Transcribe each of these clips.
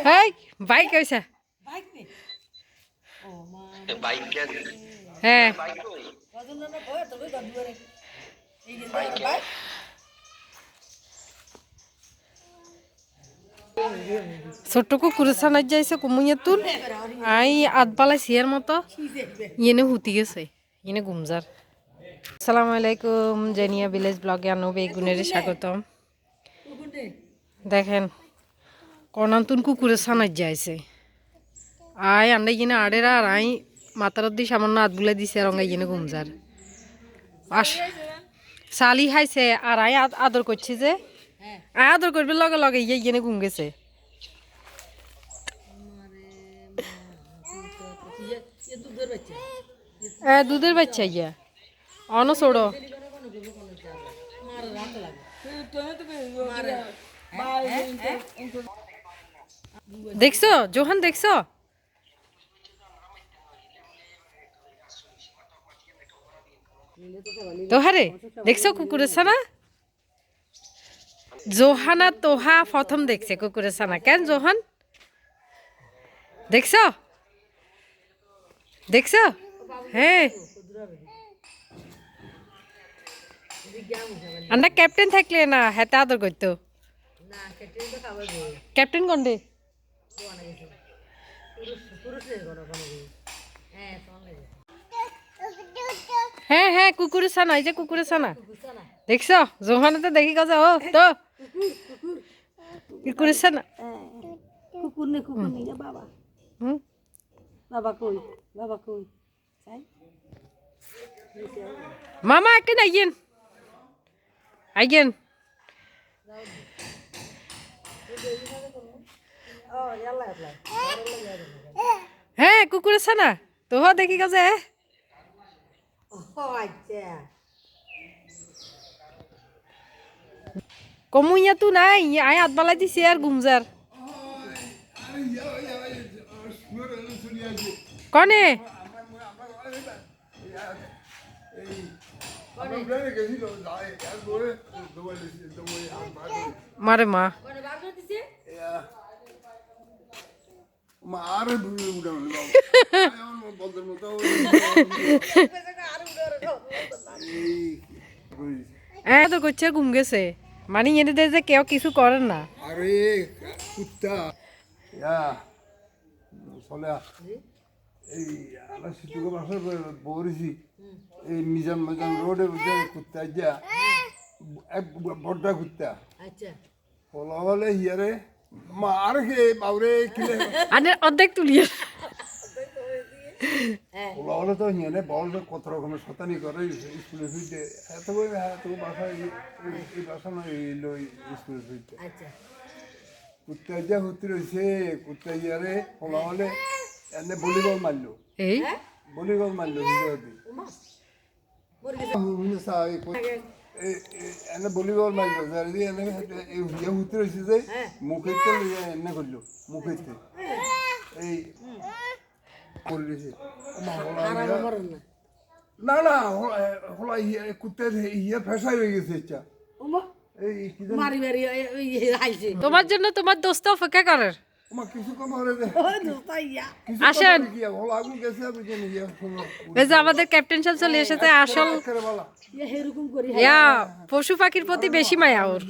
হেই bike কইছা হ্যাঁ ছোট্ট কুকুরের সানাই যাইছে কুমুইয়ের তুল আই আধবালাই সিয়ার মতো ইয়েনে হুতি গেছে ইয়েনে গুমজার। আসসালামু আলাইকুম, জেনিয়া ভিলেজ ব্লগে আনো বেগুনের স্বাগতম। দেখেন কনান্তুন কুকুরের সানাই যাইছে আয় আন্ডা ইয়েনে আড়ের আর আই মাতার দি সামান্য আধগুলা দিছে রঙা ইয়েনে গুমজার আস সালি খাইছে আর আই আদর করছি যে আয় আদর করবে লগে লগে ইয়ে ইয়েনে ঘুম গেছে। দুধের বাচ্চা ইয়া অন ছোড়ো দেখছো জোহান দেখছো তোহারে দেখছো কুকুরের ছানা জোহানা তোহা প্রথম দেখছে কুকুরের ছানা কেন জোহান দেখছো দেখছো হ্যাঁ আমরা ক্যাপ্টেন থাকলে না হেতে আদর করতো ক্যাপ্টেন কোনডে হ্যাঁ হ্যাঁ কুকুরের ছানা এই যে কুকুরের ছানা দেখছো জোহানে তো দেখি কাজা ও তো কুকুরের ছানা কুকুর নে বাবা বাবা কই বাবা কই মামা একদিন আইয়েন আইয়েন হ্যাঁ কুকুরের ছানা তো দেখি কাজে কমুইয়া তো নাই আয় আধবালাই দিছে আর গুমজার কনে মারে মা তো করছে ঘুম গেছে মানে এনে দেয় যে কেউ কিছু করেন না। আরে কুত্তা চলে এই আমরা সিটুকে বাসার বৌরেছি এই মিজান মিজান রোডে বুঝে কুত্তা যা এক বড়টা কুত্তা বলা বলে হিয়ারে মার খে বাবরে কিলে আনে অর্ধেক তুলিয়ে বলা বলে তো হিয়ারে বল কত রকমের শতানি করে স্কুলে ফিরতে এত বই এত বাসায় এই বাসা নয় স্কুলে ফিরতে কুত্তা যা হুতি রয়েছে কুত্তা ইয়ারে বলা বলে এনে ভলিবল মারলো এই ভলিবল মারলো এনে ভলিবল মারলো এনে ইয়ে হুতি রয়েছে যে মুখেতে এনে করলো মুখেতে এই না না হলা কুত্তের ইয়ে ফেসাই হয়ে গেছে ইচ্ছা তোমার জন্য তোমার দোস্ত অপেক্ষা করার আসেন এই যে আমাদের ক্যাপ্টেন সাহেব চলে এসেছে আসল পশু পাখির প্রতি বেশি মায়া ওর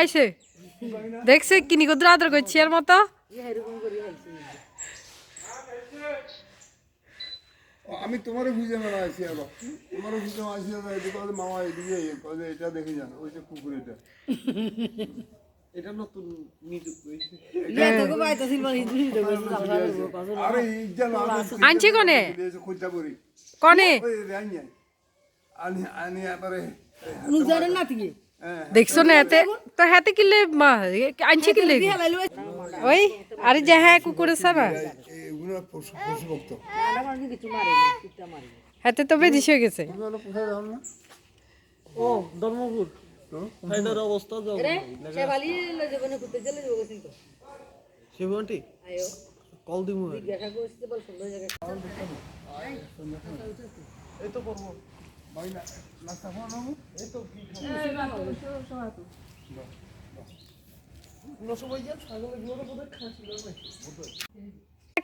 আইছে দেখছে কিনি কদ্র আদর করছি এর মতো আমি তোমারও খুঁজে মেলা আছি আলো তোমারও খুঁজে আসি মামা এদিকে এটা দেখে যান ওই যে কুকুর এটা নতুন আনছি কনে কনে দেখছো না এতে তো হাতে কিনলে মা আনছি কিনলে ওই আরে যে হ্যাঁ কুকুরের ছানা হাতে তো বেদিস হয়ে গেছে ও ধর্মপুর অবস্থা শিবন্টি কল দিমু এই তো করবো এই তো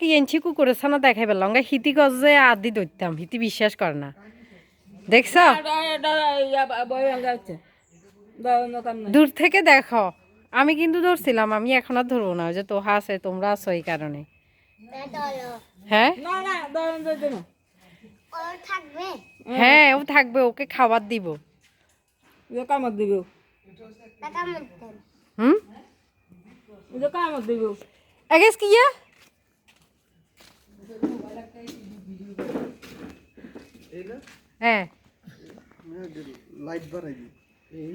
কি এনছি কুকুরের ছানা দেখাই পেলাম হিতি গজ যে আদি ধরতাম হিতি বিশ্বাস করে না দেখছ দূর থেকে দেখো আমি কিন্তু ধরছিলাম আমি এখন আর ধরবো না ওই যে তোহা আছে তোমরা আছো এই কারণে হ্যাঁ হ্যাঁ ও থাকবে ওকে খাবার দিব কামড় দিবে হুম কামড় দিবে এগেস কি ইয়া হ্যাঁ লাইট বাড়াই দি এই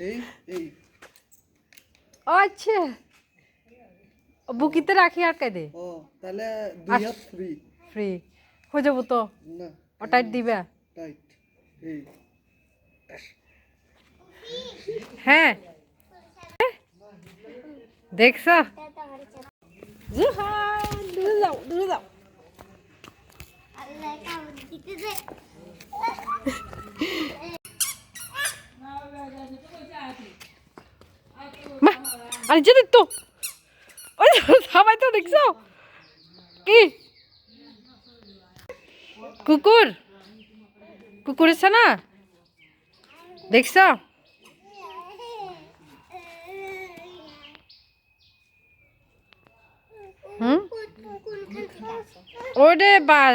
এই এই আচ্ছা বুকিতে রাখি আর দে ও তাহলে 2 হাত ফ্রি ফ্রি হয়ে যাবো তো না ওটাই দিবা টাইট এই হ্যাঁ দেখছো দূরে যাও দূরে যাও মা আরে যে তো ওই সবাই তো দেখছো কি কুকুর কুকুর আছে না দেখছো হুম ওরে বার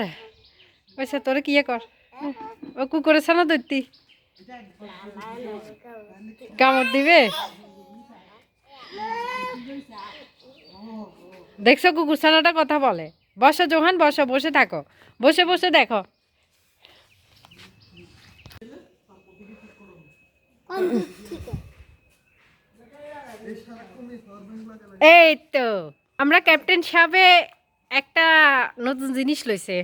ওইসা তোরে কি কর ও কুকুরের ছানা ধরতি কামড় দিবে দেখছো কুকুর ছানাটা কথা বলে বসো জোহান বসো বসে থাকো বসে বসে দেখো এই তো আমরা ক্যাপ্টেন সাহেবে একটা নতুন জিনিস লইছে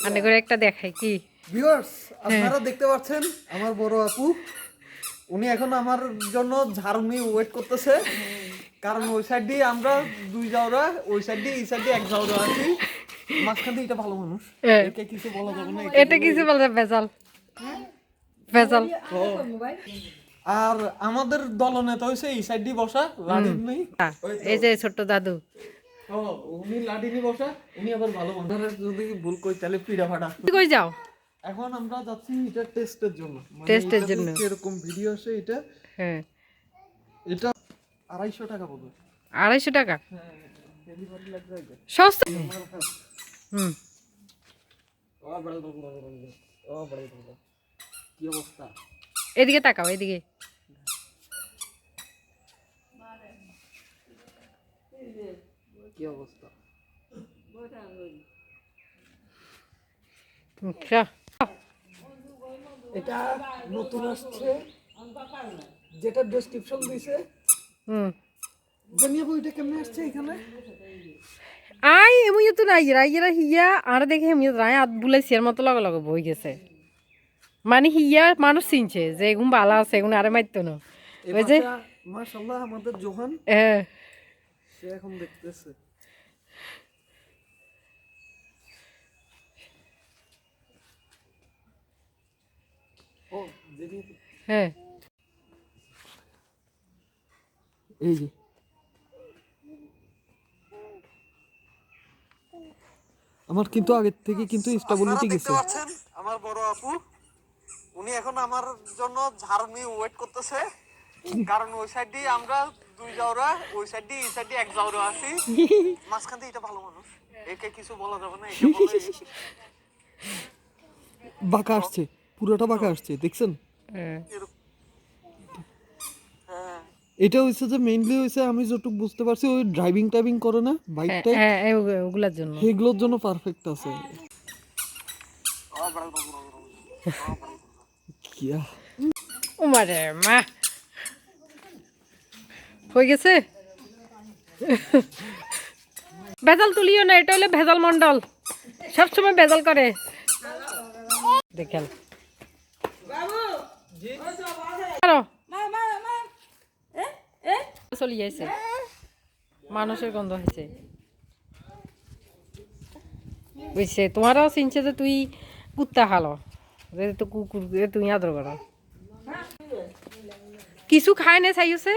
আনে করে একটা দেখাই কি ভিউয়ার্স আপনারা দেখতে পাচ্ছেন আমার বড় আপু উনি এখন আমার জন্য ঝাড়ু নিয়ে ওয়েট করতেছে কারণ ওই সাইড দিয়ে আমরা দুই যাওরা ওই সাইড দিয়ে এই সাইড দিয়ে এক যাওরা আছি মাঝখান দিয়ে এটা ভালো মানুষ একে কিছু বলা যাবে না এটা কিছু বলতে ভেজাল ভেজাল আর আমাদের দলনেতা হইছে এই সাইড দিয়ে বসা লাডি নেই এই যে ছোট্ট দাদু ও উনি লাডি নিয়ে বসা উনি আবার ভালো মানুষ যদি ভুল কই তাহলে পিড়া ফাটা তুই কই যাও এখন আমরা যাচ্ছি এটা টেস্টের জন্য টেস্টের জন্য এরকম ভিডিও আসে এটা হ্যাঁ এটা 250 টাকা পড়বে 250 টাকা ডেলিভারি লাগবে আগে সস্তা হুম কি অবস্থা এদিকে তাকাও এদিকে কি অবস্থা আচ্ছা এটা নতুন আসছে যেটা ডেসক্রিপশন দিয়েছে হুম জানিয়ে বইটা কেমনে আসছে এখানে আই এমনি তো নাই রাইয়েরা হিয়া আর দেখে এমনি রায় আত বুলাই সিয়ার মতো লগে লগে বই গেছে মানে হিয়া মানুষ চিনছে যে এগুন ভালো আছে এগুন আরে মারতো না ওই যে মাশাআল্লাহ আমাদের জোহান হ্যাঁ সে এখন দেখতেছে ও দেখি হ্যাঁ এই যে আমার কিন্তু আগে থেকে কিন্তু স্টেবিলিটি গেছে আমার বড় আপু উনি এখন আমার জন্য ঝাড়ু নিয়ে ওয়েট করতেছে কারণ ওই সাইড দিয়ে আমরা দুই যাওরা ওই সাইড দিয়ে এই সাইড দিয়ে এক যাওরা আছি মাঝখান দিয়ে এটা ভালো মানুষ একে কিছু বলা যাবে না একে বলে বাঁকা আসছে পুরোটা বাঁকা আসছে দেখছেন হ্যাঁ এটা হইছে যে মেইনলি হইছে আমি যতটুকু বুঝতে পারছি ওই ড্রাইভিং টাইভিং করে না বাইকটা হ্যাঁ ওগুলার জন্য সেগুলোর জন্য পারফেক্ট আছে কিয়া ও মারে মা হয়ে গেছে ভেজাল তুলিও না এটা হলে ভেজাল মন্ডল সবসময় ভেজাল করে দেখেন চলে যাইছে মানুষের গন্ধ হয়েছে বুঝছে তোমারও চিনছে যে তুই কুত্তা খালো যে তো কুকুর তুমি আদর করো কিছু খায় না চাইছে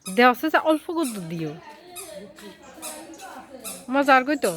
দেওয়া অল্প কত দিও মজার কই তো